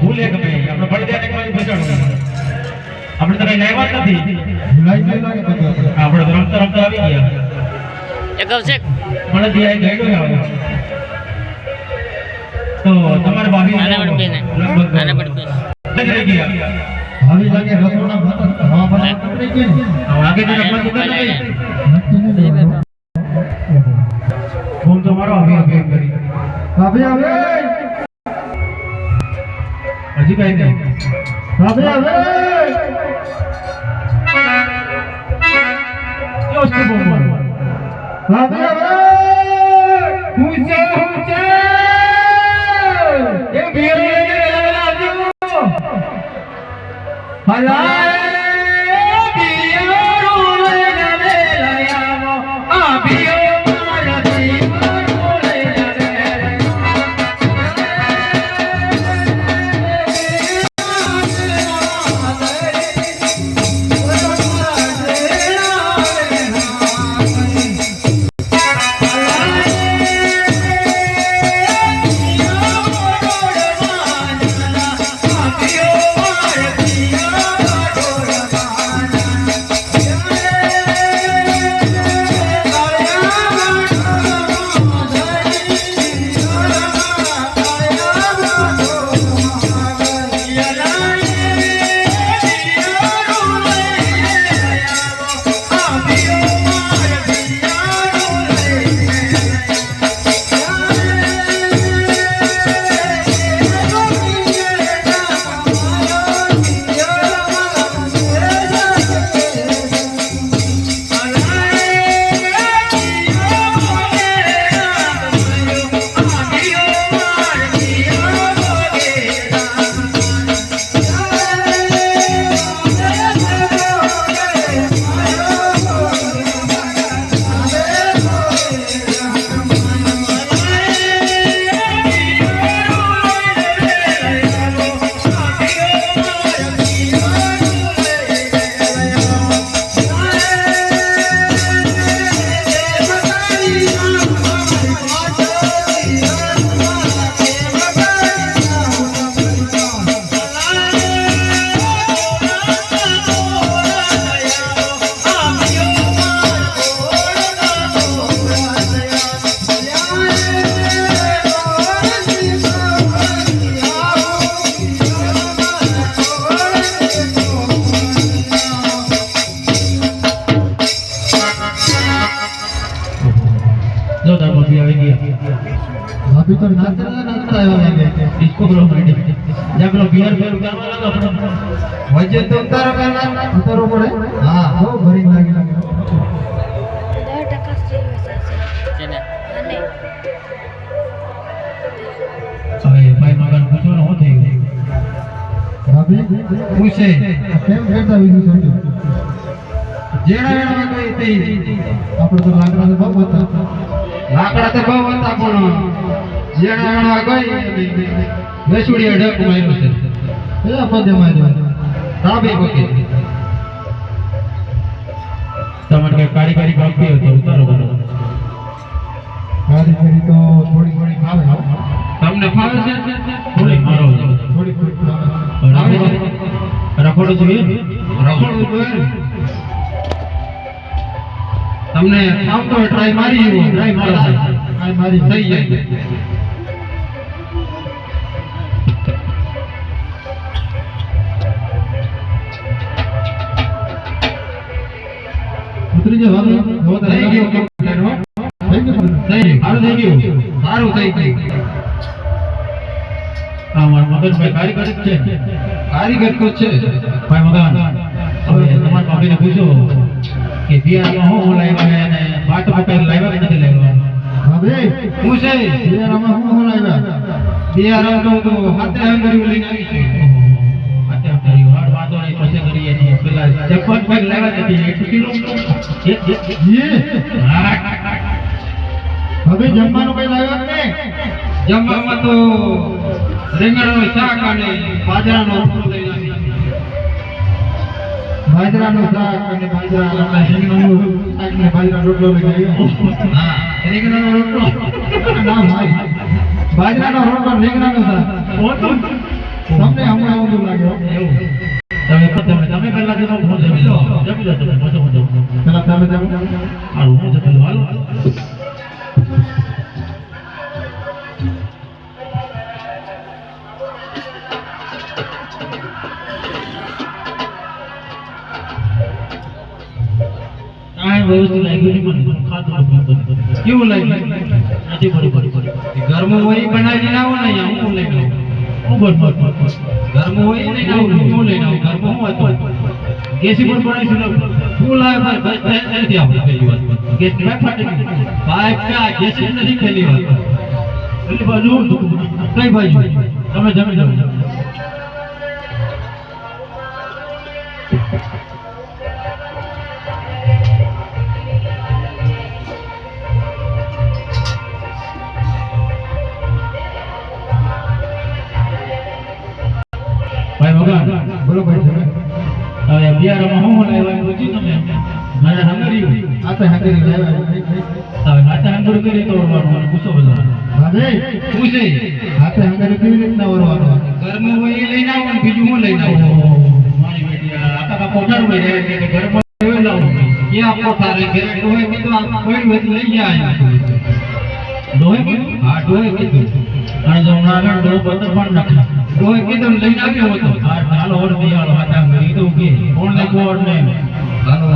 ભૂલ એક ભાઈ આપણે ભળી દે એક બાજુ બચાડો આપણે તો કઈ લાવ્યા જ નથી ભૂલાઈ લાગે આપણે તો રમતા રમતા આવી ગયા એક અવસેક મને દિયા ગાઈડો આવે તો તમારે ભાભી આના પર બેન આના પર બેન લઈ ગયા ભાભી લાગે રસોડા ભાત હવા પર પકડી ગઈ ને હવે આગે તો રમવા તો નહીં ફોન તો મારો આવી આવી કરી ભાભી આવે હજી કઈ નહીં ભાભી આવે જોસ્તો બોલ ભાભી આવે હુંચે હુંચે એ ભીડ લઈને આવજો હલાય બિયારો લઈને વેલાયાનો આ બિયો મારા જીવનો લઈને ભાભી તો નાચતા આવ્યો લાગે ડિસ્કો બ્રો માઈડ જબ લો બિયર બેર કરવા લાગો આપણે વજે તો ઉતારો કરવા ઉતારો પડે હા બહુ ભરી લાગે 10% જેને અને હવે ભાઈ મગન પૂછો ને હું થઈ ગયું ભાભી પૂછે કેમ કરતા વિધું સમજો જેડા વેડા કઈ થઈ આપણે તો લાકડા બહુ હતા લાકડા તો બહુ હતા પણ જેડા વેડા ગઈ બેસુડી અડક માર્યો છે કયા પદે માર્યો તાબે પકે તમારે કઈ કારીગરી ગમતી હોય તો ઉતારો કરો કારીગરી તો થોડી થોડી ફાવે તમને ફાવે છે થોડી મારો થોડી થોડી ફાવે રખોડો જોઈએ રખોડો જોઈએ તમને આવતો હોય ટ્રાય મારી એવો ટ્રાય મારી થઈ જાય ઉતરી જાવ હવે જો તો થઈ ગયો થઈ ગયું સારું થઈ ગયું સારું થઈ ગયું આ મારા મગજભાઈ કારીગર જ છે કારીગર તો છે ભાઈ મગન હવે તમારા ભાભીને પૂછો કે બિયારમાં હું લાવ્યા અને પાટ પટાઈ લાવ્યા કે નથી લાવ્યા ભાભી હું છે બિયારામાં હું લાવ્યા બિયારા તો હાથે હંગરી લઈને આવી છે હાથે હંગરી હાડ વાતો નહીં પછી કરીએ છીએ પેલા ચપ્પલ પગ લાવ્યા નથી 1 કિલો હા ભાભી જમવાનું કઈ લાવ્યા ને જમવામાં તો રીંગણનું શાક અને બાજરાનો રોટલો લઈને આવી બાજરાનું શાક અને બાજરાના રીંગણનું શાક ને બાજરાનો રોટલો લઈ આવ્યો હા રીંગણનો રોટલો ના ભાઈ બાજરાનો રોટલો રીંગણનું શાક તમને એવું તમે પહેલા જમો હું જમી લો તમે પછી હું જમું પેલા તમે જાઓ હાલો હું જમી લો હાલો આ વ્યવસ્થિત લાગ્યું નહીં મને ખાતું કેવું લાગ્યું નથી બરોબર ઘરમાં હોય એ બનાવી ના આવો ને અહીંયા હું લઈને આવું ઘરમાં હોય એ લઈને આવું હું લઈને આવું ઘરમાં હું હતું કેસી પણ બનાવી ફૂલ આવે ભાઈ નથી આપણે પહેલી વાત ગેસ ના ફાટે ભાઈ કા ગેસ નથી પહેલી વાત એટલે બાજુ કઈ બાજુ તમે જમી લો ભાઈ ભગવાન બોલો ભાઈ હવે બિયારામાં હું લાવ્યા પૂછ્યું તમે મારા હંગરી આ તો હાથે લાવ્યા હવે હાથે હંગરી કરી તો મને પૂછો બધા ભાઈ પૂછે હાથે હંગારે કેવી રીતના વરવાનો ઘરમાં હોય એ લઈને આવો ને બીજું હું લઈને આવું મારી બેટી આખા કોઠાર માં રહે એટલે ઘરમાં હોય લાવું ક્યાં કોઠા રે ઘરે ડોહે કીધું આ કોઈ વત લઈ જાય ડોહે કીધું હા ડોહે કીધું અને જો ના ડો પત્ર પણ નાખે ડોહે કીધું લઈને આવ્યો હતો હાલો ઓર દિયાળો હાથા હંગરી તો કે કોણ ને કોણ ને હાલો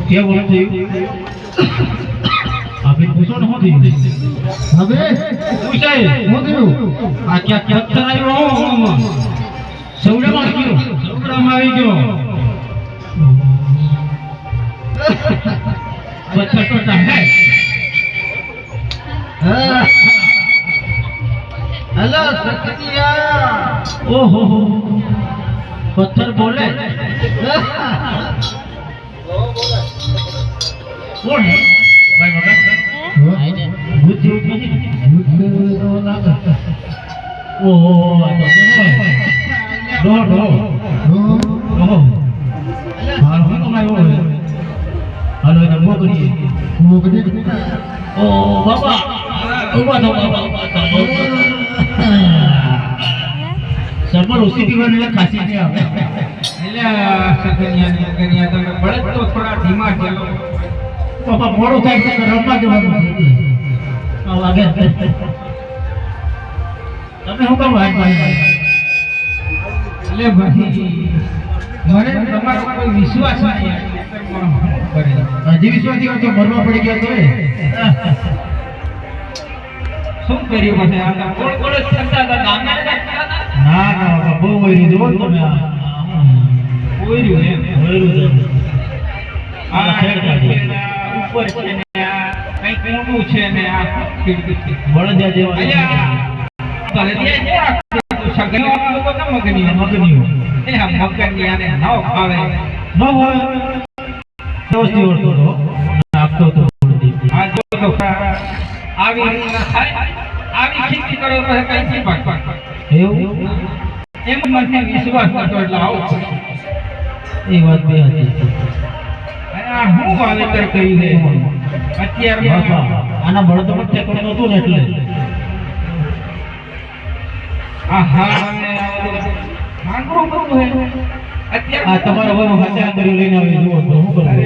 કેવું થયું આપે પૂછો ને શું થયું હવે પૂછાય હું થયું આ ક્યાં પથ્થર આવ્યો સૌડામાં આવી ગયો સૌડામાં આવી ગયો પથ્થર તો હે હેલો સકિયા ઓહો પથ્થર બોલે કોણ હે ભાઈ મગન બુદ્ધિ ઓહો આ તો ડો ઓહો હાલો હું કમાયો હાલો એને મોકલીએ ઓ બાબા ઉભા થો બાબા સબર ઉસી પીવાની ખાસી નહીં આવે એટલે સકિયા તમે બળદ તો થોડા ધીમા ચાલો બાપા મોડું થાય તો રમવા જવાનું વાગે તમે શું કામ ભાઈ એટલે ભાઈ મને તમારો કોઈ વિશ્વાસ નહીં હજી વિશ્વાસ નહીં તો મરવા પડી ગયા તો શું કર્યું પછી આ કોણ કોણ ચિંતા હતા ગામના ના ના બહુ વૈરું જો તમે કોઈરું એમ વૈરું આ ઉપર છે ને આ કઈ કોણું છે ને આ ખીડકી બળદિયા જેવા અલ્યા બળદિયા જે સગનો લોકો ન મગની મગનીઓ એ આ મગની આને ન ખાવે ન હોય દોસ્તી ઓળતો તો આપતો તો આ જો તો આવી ના થાય આવી ખીચી કરો તો કઈ થી ભાગ એવું એમ મને વિશ્વાસ નતો એટલે આવું એ વાત બે હતી. અને આ હું વાવેતર કરી દે અત્યારે બાપા, આના બળદમાં ટેકર નહોતું ને એટલે આ હા માંગરો કરવું હે આ અત્યારે તમારા વહુ હાથે આંગળીઓ લઈને આવી જુઓ તો શું કરવું?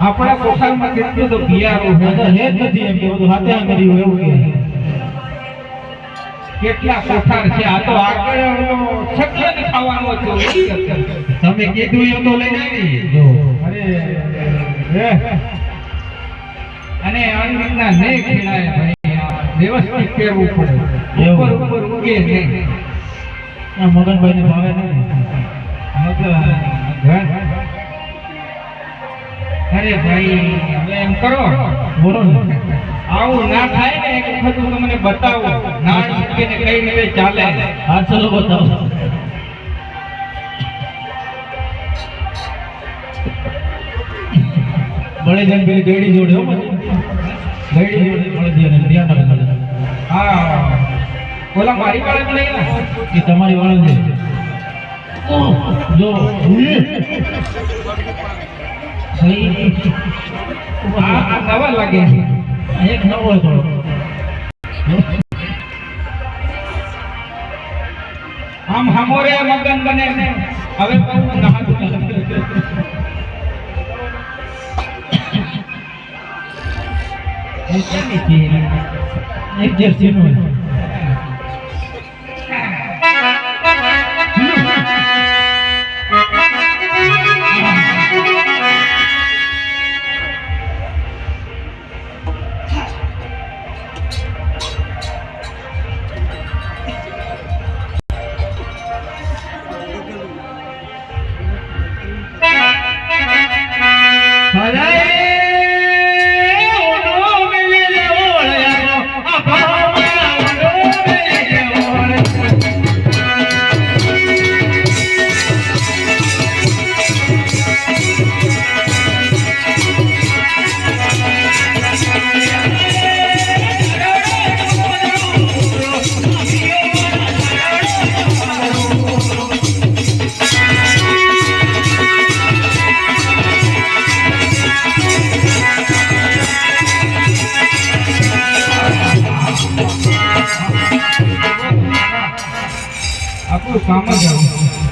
આપણા કોઠારમાં કેટલું તો બિયારો આ તો હે જ નથી એમ કે બધું હાથે આંગળીઓ એવું કે કેટલા કોઠાર છે આ તો આગળ સકલન ખાવાનો હતો તમે કીધું એમ તો લઈને આવી જો. અરે અને આવી રીતના નહીં ખેડાય ભાઈ આ વ્યવસ્થિત કરવું પડે ઉપર ઉપર ઉગે નહીં આ મગનભાઈને ભાવે નહીં. અરે ભાઈ હવે એમ કરો બોલો ને. આવું ના થાય ને એક વખત હું તમને બતાવું ના કે કઈ રીતે ચાલે હા ચલો બતાવો. બળે જઈને પેલી ગયડી જોડે હો પછી. ગયડી જોડે બળે જઈને ધ્યાન રાખજો. હા ઓલા મારી વાળા લઈ ગયા એ તમારી વાળા છે. જો આ નવા લાગે છે એક નવો હોય થોડો. આમ હમોરે મગન બને છે હવે બહુ નહાતું એક જર્સી નું હોય. આપણું કામ જ આવું